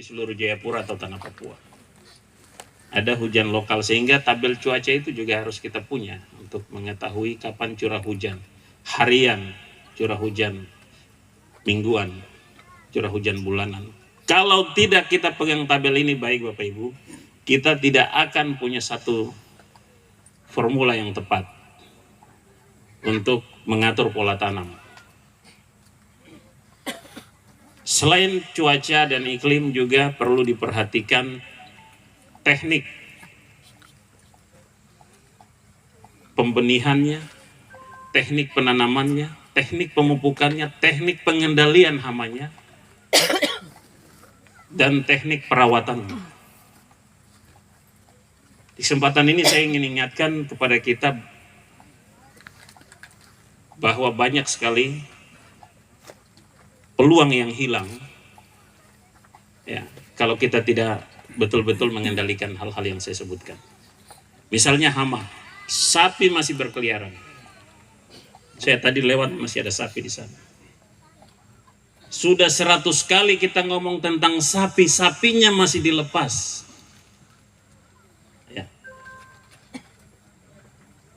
di seluruh Jayapura atau Tanah Papua. Ada hujan lokal, sehingga tabel cuaca itu juga harus kita punya untuk mengetahui kapan curah hujan harian, curah hujan mingguan, curah hujan bulanan. Kalau tidak kita pegang tabel ini baik Bapak Ibu, kita tidak akan punya satu formula yang tepat untuk mengatur pola tanam. Selain cuaca dan iklim juga perlu diperhatikan teknik pembenihannya, teknik penanamannya, teknik pemupukannya, teknik pengendalian hamanya, dan teknik perawatannya. Di kesempatan ini saya ingin ingatkan kepada kita bahwa banyak sekali peluang yang hilang ya, kalau kita tidak betul-betul mengendalikan hal-hal yang saya sebutkan. Misalnya hama, sapi masih berkeliaran. Saya tadi lewat masih ada sapi di sana. Sudah 100 kali kita ngomong tentang sapi, sapinya masih dilepas. Ya.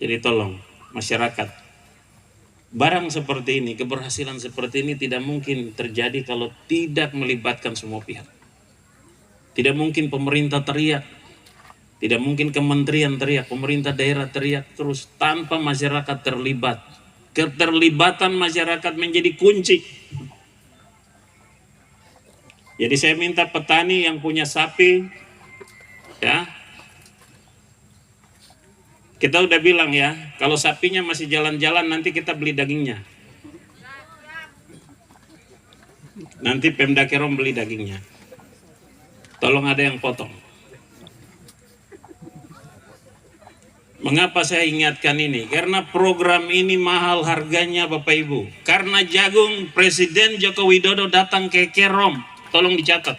Jadi tolong masyarakat, barang seperti ini, keberhasilan seperti ini tidak mungkin terjadi kalau tidak melibatkan semua pihak. Tidak mungkin pemerintah teriak, tidak mungkin kementerian teriak, pemerintah daerah teriak terus tanpa masyarakat terlibat. Keterlibatan masyarakat menjadi kunci. Jadi saya minta petani yang punya sapi, ya, kita udah bilang ya, kalau sapinya masih jalan-jalan nanti kita beli dagingnya. Nanti Pemda Kerom beli dagingnya. Tolong ada yang potong. Mengapa saya ingatkan ini? Karena program ini mahal harganya Bapak Ibu. Karena jagung Presiden Joko Widodo datang ke Kerom. Tolong dicatat.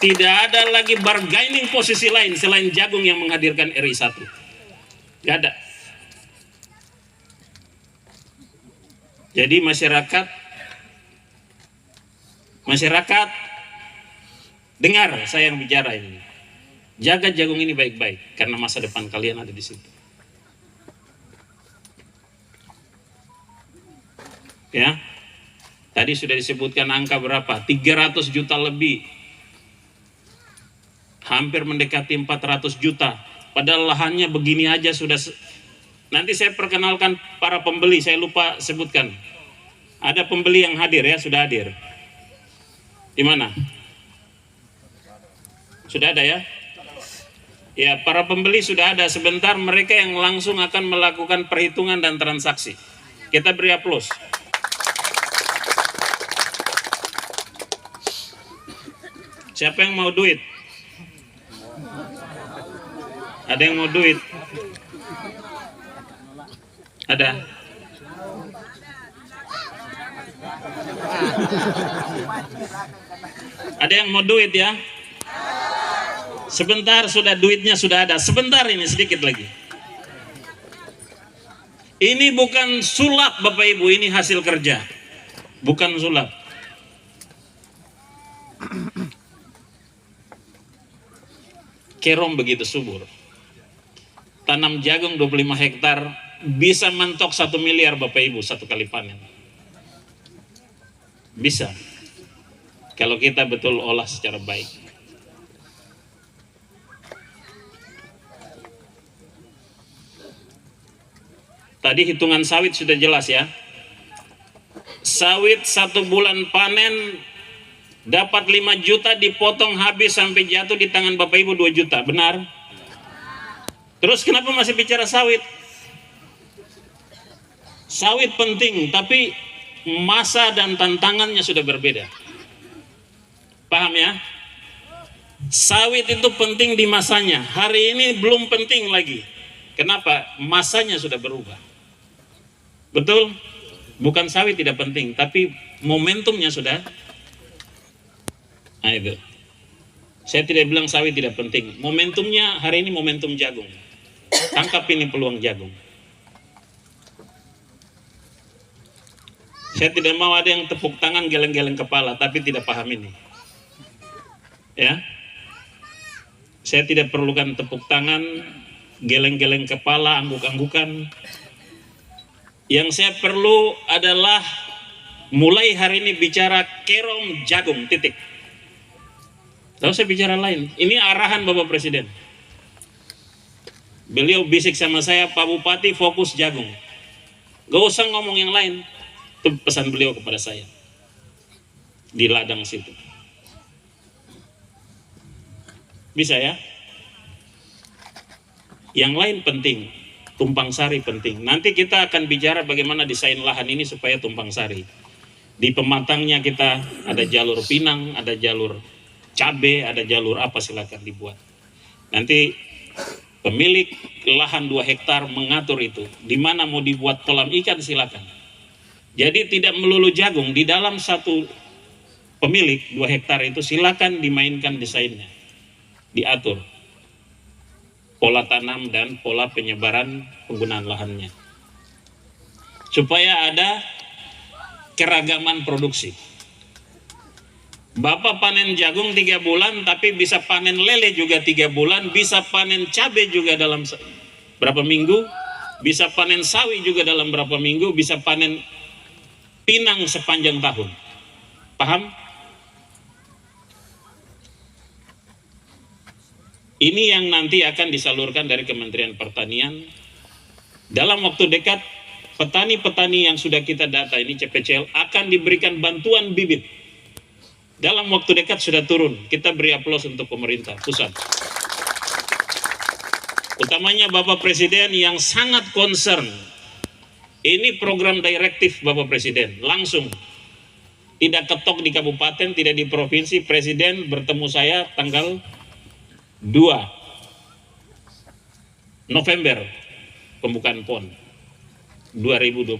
Tidak ada lagi bargaining posisi lain selain jagung yang menghadirkan RI 1. Tidak ada. Jadi masyarakat dengar saya yang bicara ini. Jaga jagung ini baik-baik karena masa depan kalian ada di situ. Ya. Tadi sudah disebutkan angka berapa? 300 juta lebih. Hampir mendekati 400 juta. Padahal lahannya begini aja sudah. Nanti saya perkenalkan para pembeli, saya lupa sebutkan. Ada pembeli yang hadir ya, sudah hadir. Di mana? Sudah ada ya? Ya, para pembeli sudah ada. Sebentar mereka yang langsung akan melakukan perhitungan dan transaksi. Kita beri aplaus. Siapa yang mau duit? Ada yang mau duit? Ada? Ada yang mau duit ya? Sebentar, sudah duitnya sudah ada. Sebentar, ini sedikit lagi. Ini bukan sulap Bapak Ibu, ini hasil kerja. Bukan sulap. Kerom begitu subur. Tanam jagung 25 hektar bisa mentok 1 miliar Bapak Ibu satu kali panen. Bisa. Kalau kita betul olah secara baik. Tadi hitungan sawit sudah jelas ya. Sawit 1 bulan panen dapat 5 juta, dipotong habis sampai jatuh di tangan Bapak Ibu 2 juta, benar? Terus kenapa masih bicara sawit? Sawit penting, tapi masa dan tantangannya sudah berbeda. Paham ya? Sawit itu penting di masanya. Hari ini belum penting lagi. Kenapa? Masanya sudah berubah. Betul? Bukan sawit tidak penting, tapi momentumnya sudah. Nah itu. Saya tidak bilang sawit tidak penting. Momentumnya hari ini momentum jagung. Tangkap ini peluang jagung. Saya tidak mau ada yang tepuk tangan geleng-geleng kepala, tapi tidak paham ini. Ya, saya tidak perlukan tepuk tangan, geleng-geleng kepala, angguk-anggukan. Yang saya perlu adalah mulai hari ini bicara Kerom jagung, titik. Tahu saya bicara lain. Ini arahan Bapak Presiden. Beliau bisik sama saya, Pak Bupati fokus jagung. Gak usah ngomong yang lain. Itu pesan beliau kepada saya. Di ladang situ. Bisa ya? Yang lain penting. Tumpang sari penting. Nanti kita akan bicara bagaimana desain lahan ini supaya tumpang sari. Di pematangnya kita ada jalur pinang, ada jalur cabai, ada jalur apa, silakan dibuat. Nanti pemilik lahan 2 hektar mengatur itu. Di mana mau dibuat kolam ikan silakan. Jadi tidak melulu jagung, di dalam satu pemilik 2 hektar itu silakan dimainkan desainnya. Diatur pola tanam dan pola penyebaran penggunaan lahannya. Supaya ada keragaman produksi. Bapak panen jagung 3 bulan, tapi bisa panen lele juga 3 bulan, bisa panen cabai juga dalam berapa minggu, bisa panen sawi juga dalam berapa minggu, bisa panen pinang sepanjang tahun. Paham? Ini yang nanti akan disalurkan dari Kementerian Pertanian. Dalam waktu dekat, petani-petani yang sudah kita data ini CPCL akan diberikan bantuan bibit. Dalam waktu dekat sudah turun. Kita beri aplaus untuk pemerintah pusat. Utamanya Bapak Presiden yang sangat concern. Ini program direktif Bapak Presiden. Langsung. Tidak ketok di kabupaten, tidak di provinsi. Presiden bertemu saya tanggal 2 November pembukaan PON 2021.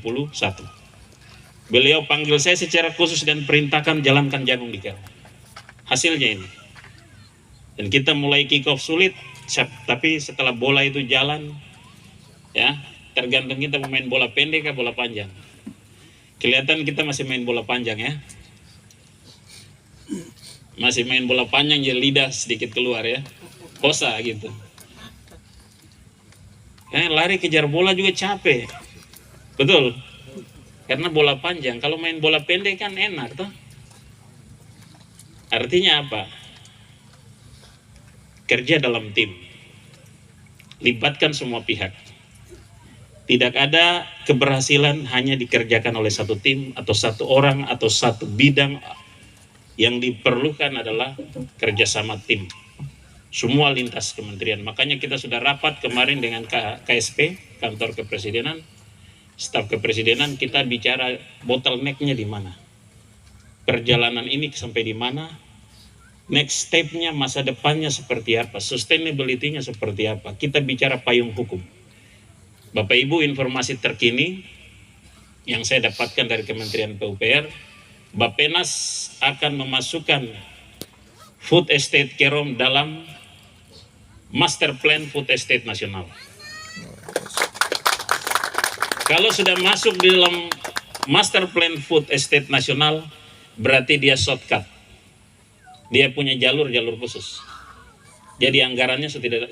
Beliau panggil saya secara khusus dan perintahkan jalankan jagung di Kerom. Hasilnya ini. Dan kita mulai kick off sulit, tapi setelah bola itu jalan, ya tergantung kita mau main bola pendek atau bola panjang. Kelihatan kita masih main bola panjang ya. Masih main bola panjang, jadi lidah sedikit keluar ya. Kosa gitu. Lari kejar bola juga capek. Betul. Karena bola panjang. Kalau main bola pendek kan enak tuh. Artinya apa? Kerja dalam tim. Libatkan semua pihak. Tidak ada keberhasilan hanya dikerjakan oleh satu tim atau satu orang atau satu bidang. Yang diperlukan adalah kerjasama tim. Semua lintas kementerian. Makanya kita sudah rapat kemarin dengan KSP, Kantor Kepresidenan, staf kepresidenan, kita bicara bottleneck-nya di mana. Perjalanan ini sampai di mana, next step-nya, masa depannya seperti apa, sustainability-nya seperti apa. Kita bicara payung hukum. Bapak Ibu, informasi terkini yang saya dapatkan dari Kementerian PUPR, Bappenas akan memasukkan Food Estate Kerom dalam Master Plan Food Estate Nasional. Kalau sudah masuk di dalam Master Plan Food Estate Nasional, berarti dia shortcut. Dia punya jalur-jalur khusus. Jadi anggarannya sudah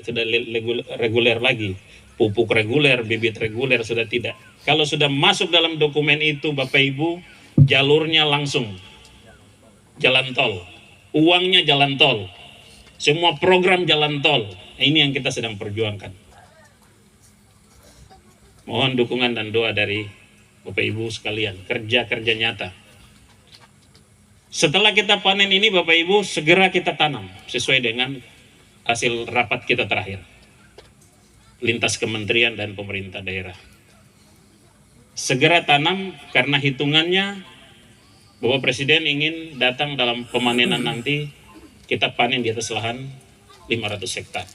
reguler lagi. Pupuk reguler, bibit reguler sudah tidak. Kalau sudah masuk dalam dokumen itu, Bapak Ibu, jalurnya langsung jalan tol. Uangnya jalan tol. Semua program jalan tol. Ini yang kita sedang perjuangkan. Mohon dukungan dan doa dari Bapak Ibu sekalian. Kerja-kerja nyata. Setelah kita panen ini Bapak Ibu, segera kita tanam. Sesuai dengan hasil rapat kita terakhir. Lintas kementerian dan pemerintah daerah. Segera tanam karena hitungannya Bapak Presiden ingin datang dalam pemanenan nanti kita panen di atas lahan 500 hektar.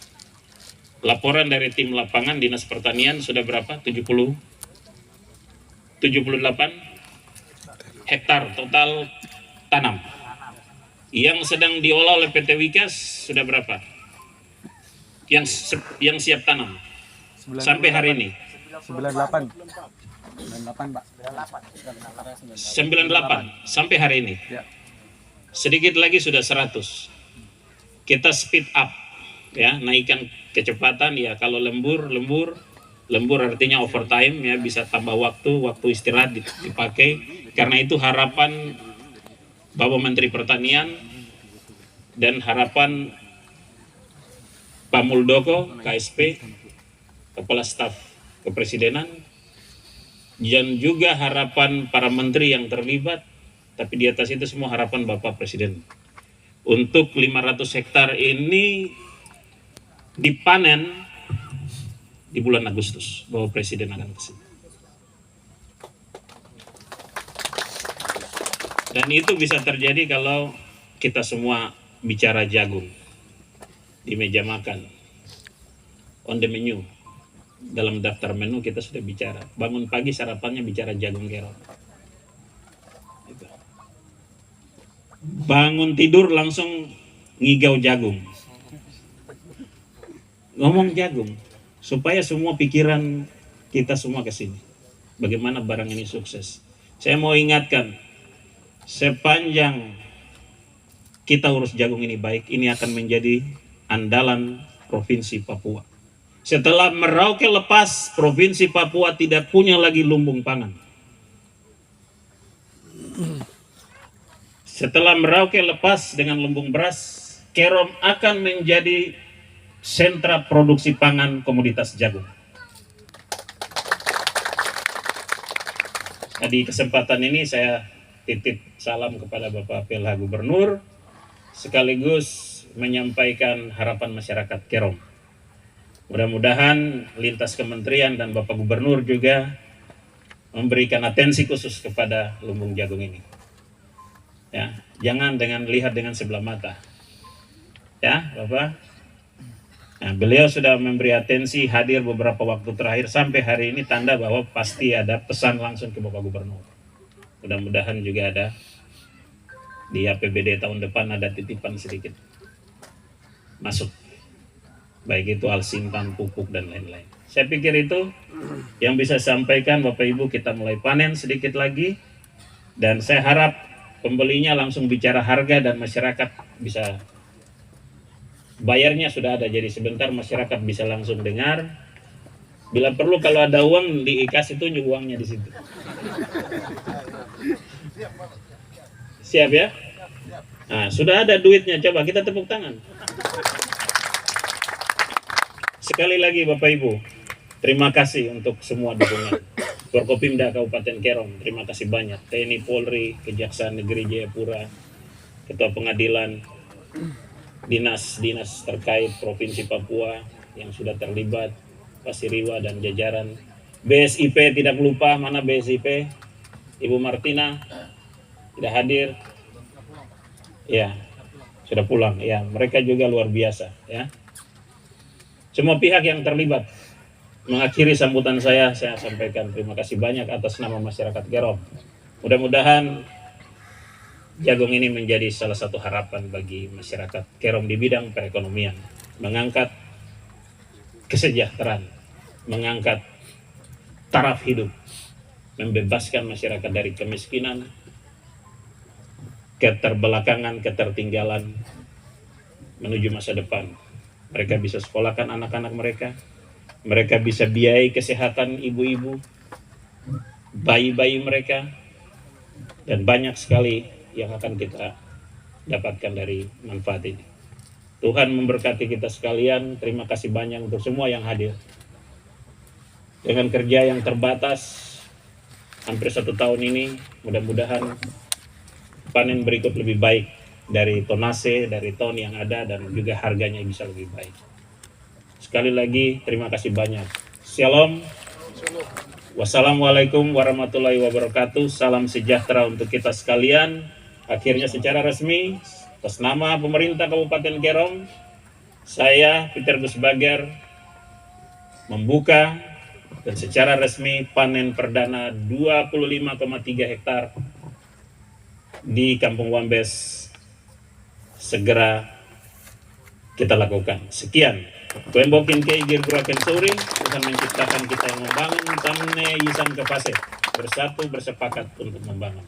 Laporan dari tim lapangan Dinas Pertanian sudah berapa? 78 hektar total tanam. Yang sedang diolah oleh PT Wikas sudah berapa? Yang siap tanam sampai hari ini 98 Pak. 98 sampai hari ini. Ya. Sedikit lagi sudah 100. kita speed up, ya, naikkan kecepatan. Ya, kalau lembur artinya overtime, ya, bisa tambah waktu istirahat dipakai. Karena itu harapan Bapak Menteri Pertanian dan harapan Pak Muldoko, KSP, Kepala Staf Kepresidenan, dan juga harapan para menteri yang terlibat, tapi di atas itu semua harapan Bapak Presiden. Untuk 500 hektar ini dipanen di bulan Agustus, Bapak Presiden akan kesini. Dan itu bisa terjadi kalau kita semua bicara jagung di meja makan, on the menu. Dalam daftar menu kita sudah bicara. Bangun pagi sarapannya bicara jagung kero. Bangun tidur langsung ngigau jagung. Ngomong jagung. Supaya semua pikiran kita semua ke sini. Bagaimana barang ini sukses. Saya mau ingatkan, sepanjang kita urus jagung ini baik, ini akan menjadi andalan Provinsi Papua. Setelah Merauke lepas, Provinsi Papua tidak punya lagi lumbung pangan. Setelah Merauke lepas dengan lumbung beras, Kerom akan menjadi sentra produksi pangan komoditas jagung. Nah, di kesempatan ini saya titip salam kepada Bapak PLH Gubernur, sekaligus menyampaikan harapan masyarakat Kerom. Mudah-mudahan lintas kementerian dan Bapak Gubernur juga memberikan atensi khusus kepada lumbung jagung ini. Ya, jangan lihat dengan sebelah mata. Ya, Bapak. Nah, beliau sudah memberi atensi, hadir beberapa waktu terakhir sampai hari ini, tanda bahwa pasti ada pesan langsung ke Bapak Gubernur. Mudah-mudahan juga ada di APBD tahun depan ada titipan sedikit masuk. Baik itu alsintan, pupuk, dan lain-lain. Saya pikir itu yang bisa saya sampaikan. Bapak Ibu, kita mulai panen sedikit lagi. Dan saya harap pembelinya langsung bicara harga dan masyarakat bisa, bayarnya sudah ada. Jadi sebentar masyarakat bisa langsung dengar. Bila perlu kalau ada uang dikasih tunjuk uangnya di situ. Siap ya? Nah, sudah ada duitnya, coba kita tepuk tangan. Sekali lagi Bapak Ibu, terima kasih untuk semua dukungan. Forkopimda Kabupaten Kerom, terima kasih banyak. TNI Polri, Kejaksaan Negeri Jayapura, Ketua Pengadilan, dinas-dinas terkait Provinsi Papua yang sudah terlibat, Pak Siriwa dan jajaran. BSIP tidak lupa, mana BSIP? Ibu Martina tidak hadir. Ya, sudah pulang. Ya, mereka juga luar biasa. Ya. Semua pihak yang terlibat. Mengakhiri sambutan saya sampaikan terima kasih banyak atas nama masyarakat Kerom. Mudah-mudahan jagung ini menjadi salah satu harapan bagi masyarakat Kerom di bidang perekonomian. Mengangkat kesejahteraan, mengangkat taraf hidup, membebaskan masyarakat dari kemiskinan, keterbelakangan, ketertinggalan, menuju masa depan. Mereka bisa sekolahkan anak-anak mereka, mereka bisa biayai kesehatan ibu-ibu, bayi-bayi mereka, dan banyak sekali yang akan kita dapatkan dari manfaat ini. Tuhan memberkati kita sekalian. Terima kasih banyak untuk semua yang hadir. Dengan kerja yang terbatas hampir 1 tahun ini, mudah-mudahan panen berikut lebih baik dari tonase, dari ton yang ada, dan juga harganya bisa lebih baik. Sekali lagi terima kasih banyak. Shalom. Wassalamualaikum warahmatullahi wabarakatuh. Salam sejahtera untuk kita sekalian. Akhirnya secara resmi atas nama pemerintah Kabupaten Kerom, saya Peter Gusbager membuka dan secara resmi panen perdana 25,3 hektar di Kampung Wambes segera kita lakukan. Sekian. Kuembokin ke igir guraken sore, Tuhan menciptakan kita yang membangun, tamne yisan ke fase, bersatu bersepakat untuk membangun.